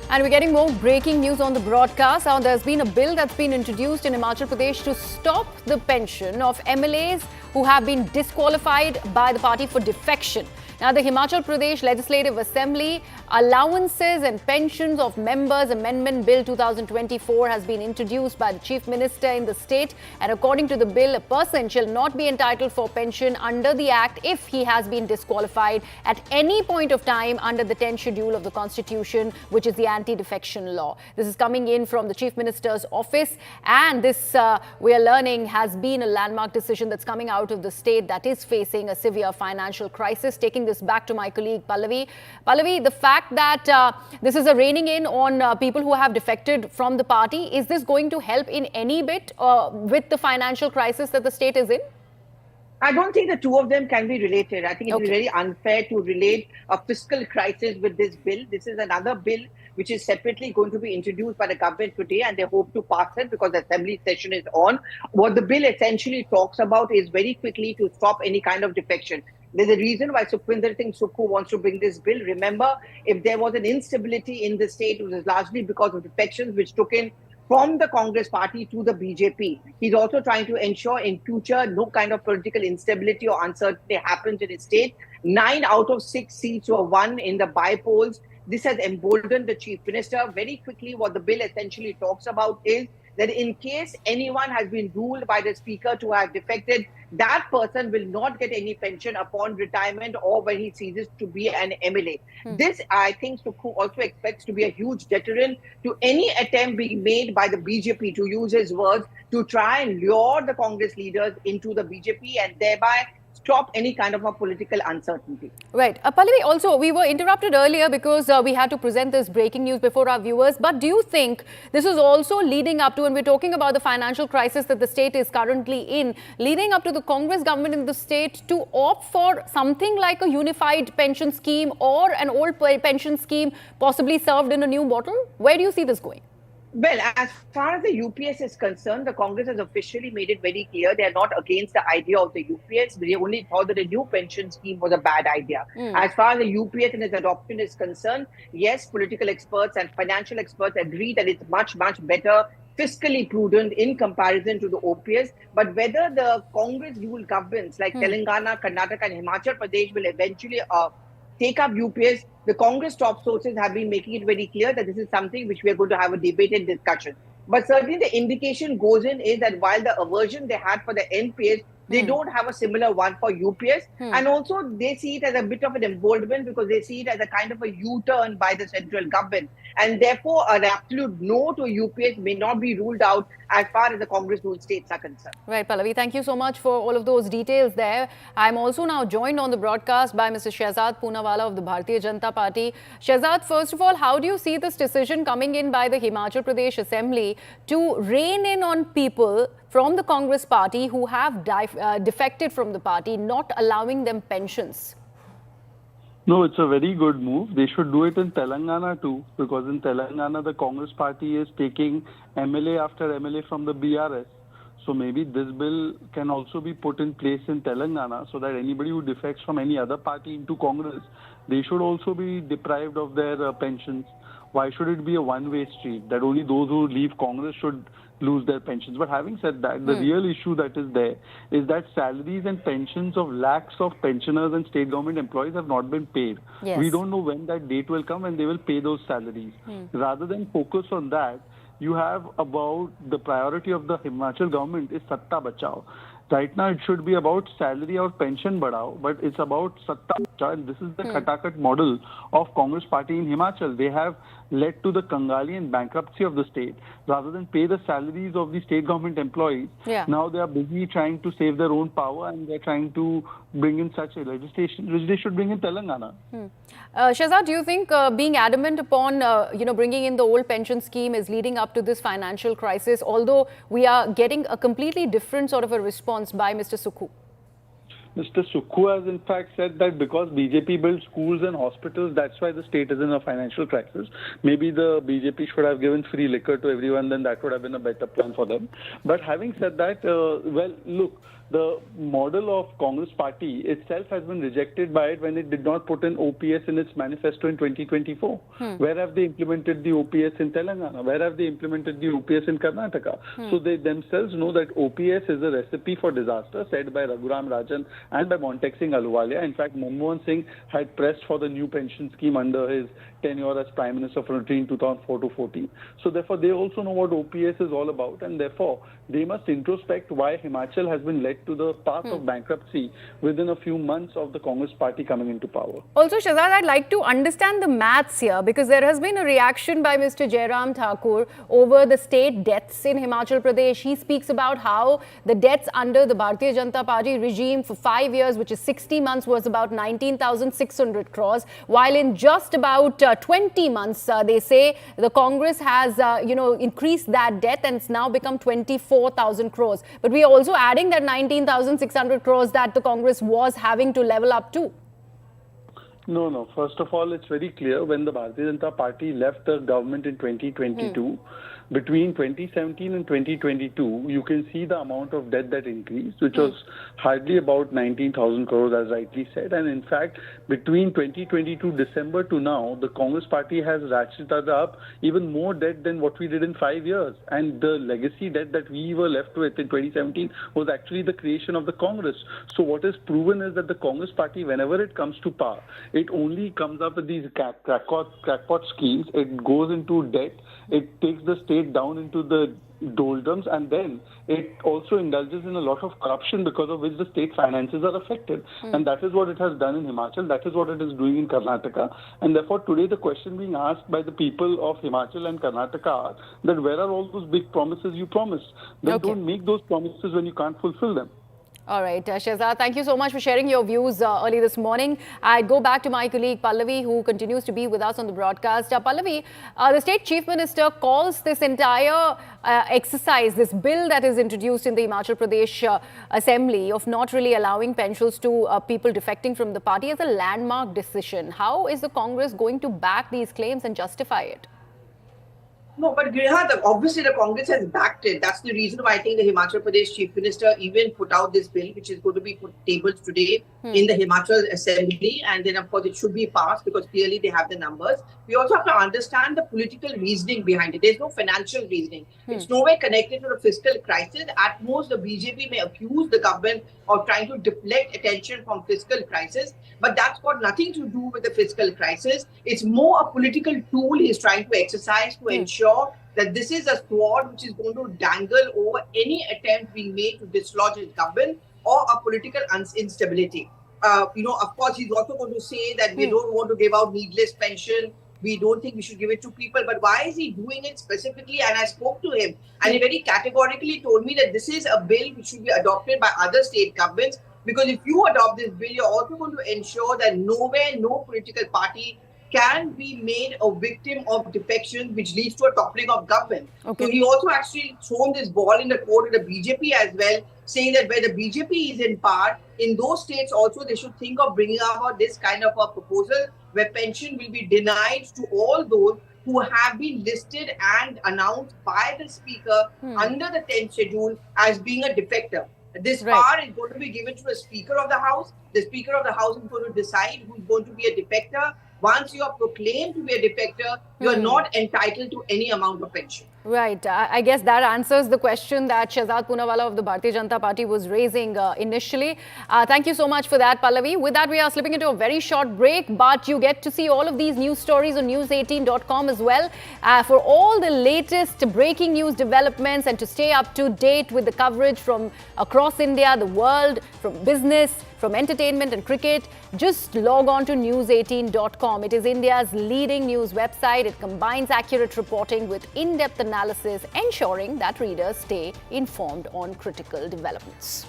And we're getting more breaking news on the broadcast. Now, there's been a bill that's been introduced in Himachal Pradesh to stop the pension of MLAs who have been disqualified by the party for defection. Now, the Himachal Pradesh Legislative Assembly Allowances and Pensions of Members Amendment Bill 2024 has been introduced by the Chief Minister in the state. And according to the bill, a person shall not be entitled for pension under the Act if he has been disqualified at any point of time under the 10th schedule of the Constitution, which is the Anti-defection law. This is coming in from the Chief Minister's office. And this, we are learning, has been a landmark decision that's coming out of the state that is facing a severe financial crisis. Taking this back to my colleague Pallavi. Pallavi, the fact that this is a reining in on people who have defected from the party, is this going to help in any bit with the financial crisis that the state is in? I don't think the two of them can be related. I think it would be very unfair to relate a fiscal crisis with this bill. This is another bill which is separately going to be introduced by the government today, and they hope to pass it because the assembly session is on. What the bill essentially talks about is very quickly to stop any kind of defection. There's a reason why Sukhvinder Sukhu wants to bring this bill. Remember, if there was an instability in the state, it was largely because of defections which took in from the Congress party to the BJP. He's also trying to ensure in future no kind of political instability or uncertainty happens in his state. 9 out of 6 seats were won in the by-polls. This has emboldened the Chief Minister. Very quickly, what the bill essentially talks about is that in case anyone has been ruled by the Speaker to have defected, that person will not get any pension upon retirement or when he ceases to be an MLA. This, I think, Sukhu also expects to be a huge deterrent to any attempt being made by the BJP, to use his words, to try and lure the Congress leaders into the BJP and thereby stop any kind of a political uncertainty. Right. Pallavi, also, we were interrupted earlier because we had to present this breaking news before our viewers. But do you think this is also leading up to, and we're talking about the financial crisis that the state is currently in, leading up to the Congress government in the state to opt for something like a unified pension scheme or an old pension scheme possibly served in a new bottle? Where do you see this going? Well, as far as the UPS is concerned, the Congress has officially made it very clear they are not against the idea of the UPS. They only thought that a new pension scheme was a bad idea. As far as the UPS and its adoption is concerned, yes, political experts and financial experts agree that it's much, much better, fiscally prudent in comparison to the OPS. But whether the Congress-ruled governments like Telangana, Karnataka and Himachal Pradesh will eventually take up UPS, the Congress top sources have been making it very clear that this is something which we are going to have a debate and discussion. But certainly the indication goes in is that while the aversion they had for the NPS, they don't have a similar one for UPS. And also they see it as a bit of an emboldenment because they see it as a kind of a U-turn by the central government. And therefore, an absolute no to UPS may not be ruled out as far as the Congress-ruled states are concerned. Right, Pallavi. Thank you so much for all of those details there. I'm also now joined on the broadcast by Mr. Shehzad Poonawalla of the Bharatiya Janata Party. Shehzad, first of all, how do you see this decision coming in by the Himachal Pradesh Assembly to rein in on people from the Congress party who have defected from the party, not allowing them pensions? No, it's a very good move. They should do it in Telangana too, because in Telangana, the Congress party is taking MLA after MLA from the BRS. So maybe this bill can also be put in place in Telangana so that anybody who defects from any other party into Congress, they should also be deprived of their pensions. Why should it be a one-way street that only those who leave Congress should lose their pensions? But having said that, the real issue that is there is that salaries and pensions of lakhs of pensioners and state government employees have not been paid. Yes. We don't know when that date will come when they will pay those salaries. Rather than focus on that, you have about the priority of the Himachal government is Satta Bachao. Right now, it should be about salary or pension badao, but it's about Satta Bachao, and this is the Khatakat model of Congress party in Himachal. They have led to the Kangali and bankruptcy of the state. Rather than pay the salaries of the state government employees, now they are busy trying to save their own power, and they're trying to bring in such a legislation, which they should bring in Telangana. Shehzad, do you think being adamant upon bringing in the old pension scheme is leading up to this financial crisis, although we are getting a completely different sort of a response by Mr. Sukhu? Mr. Sukhu has in fact said that because BJP built schools and hospitals, that's why the state is in a financial crisis. Maybe the BJP should have given free liquor to everyone, then that would have been a better plan for them. But having said that, well, look, the model of Congress party itself has been rejected by it when it did not put in OPS in its manifesto in 2024. Where have they implemented the OPS in Telangana? Where have they implemented the OPS in Karnataka? So they themselves know that OPS is a recipe for disaster, said by Raghuram Rajan and by Montek Singh Ahluwalia. In fact, Manmohan Singh had pressed for the new pension scheme under his tenure as Prime Minister between 2004 to 14. So therefore, they also know what OPS is all about, and therefore, they must introspect why Himachal has been led to the path of bankruptcy within a few months of the Congress party coming into power. Also, Shahzad, I'd like to understand the maths here, because there has been a reaction by Mr. Jairam Thakur over the state deaths in Himachal Pradesh. He speaks about how the deaths under the Bharatiya Janata Party regime for 5 years, which is 60 months, was about 19,600 crores, while in just about 20 months, they say the Congress has, increased that debt and it's now become 24,000 crores. But we are also adding that 19,600 crores that the Congress was having to level up to. No. First of all, it's very clear when the Bharatiya Janata Party left the government in 2022, between 2017 and 2022, you can see the amount of debt that increased, which was hardly about 19,000 crores, as rightly said. And in fact, between 2022 December to now, the Congress party has ratcheted up even more debt than what we did in 5 years. And the legacy debt that we were left with in 2017 was actually the creation of the Congress. So what is proven is that the Congress party, whenever it comes to power, it only comes up with these crackpot schemes. It goes into debt. It takes the state down into the doldrums, and then it also indulges in a lot of corruption, because of which the state finances are affected. And that is what it has done in Himachal. That is what it is doing in Karnataka. And therefore, today the question being asked by the people of Himachal and Karnataka are that where are all those big promises you promised? Then don't make those promises when you can't fulfill them. All right, Shahzad, thank you so much for sharing your views early this morning. I go back to my colleague Pallavi, who continues to be with us on the broadcast. Pallavi, the State Chief Minister calls this entire exercise, this bill that is introduced in the Himachal Pradesh Assembly of not really allowing pensions to people defecting from the party, as a landmark decision. How is the Congress going to back these claims and justify it? No, but Griha, obviously the Congress has backed it. That's the reason why I think the Himachal Pradesh Chief Minister even put out this bill, which is going to be tabled today in the Himachal Assembly. And then, of course, it should be passed because clearly they have the numbers. We also have to understand the political reasoning behind it. There's no financial reasoning. It's nowhere connected to the fiscal crisis. At most, the BJP may accuse the government of trying to deflect attention from fiscal crisis, but that's got nothing to do with the fiscal crisis. It's more a political tool he's trying to exercise to ensure that this is a sword which is going to dangle over any attempt being made to dislodge his government or a political instability. Of course, he's also going to say that we don't want to give out needless pension. We don't think we should give it to people. But why is he doing it specifically? And I spoke to him, and he very categorically told me that this is a bill which should be adopted by other state governments. Because if you adopt this bill, you're also going to ensure that nowhere, no political party can be made a victim of defection, which leads to a toppling of government. So he also actually thrown this ball in the court of the BJP as well, saying that where the BJP is in power, in those states also they should think of bringing about this kind of a proposal where pension will be denied to all those who have been listed and announced by the Speaker under the 10th schedule as being a defector. This power is going to be given to the Speaker of the House. The Speaker of the House is going to decide who's going to be a defector. Once you are proclaimed to be a defector, you are not entitled to any amount of pension. Right. I guess that answers the question that Shahzad Poonawalla of the Bharatiya Janata Party was raising initially. Thank you so much for that, Pallavi. With that, we are slipping into a very short break, but you get to see all of these news stories on news18.com as well. For all the latest breaking news developments and to stay up to date with the coverage from across India, the world, from business, from entertainment and cricket, just log on to news18.com. It is India's leading news website. It combines accurate reporting with in-depth analysis, ensuring that readers stay informed on critical developments.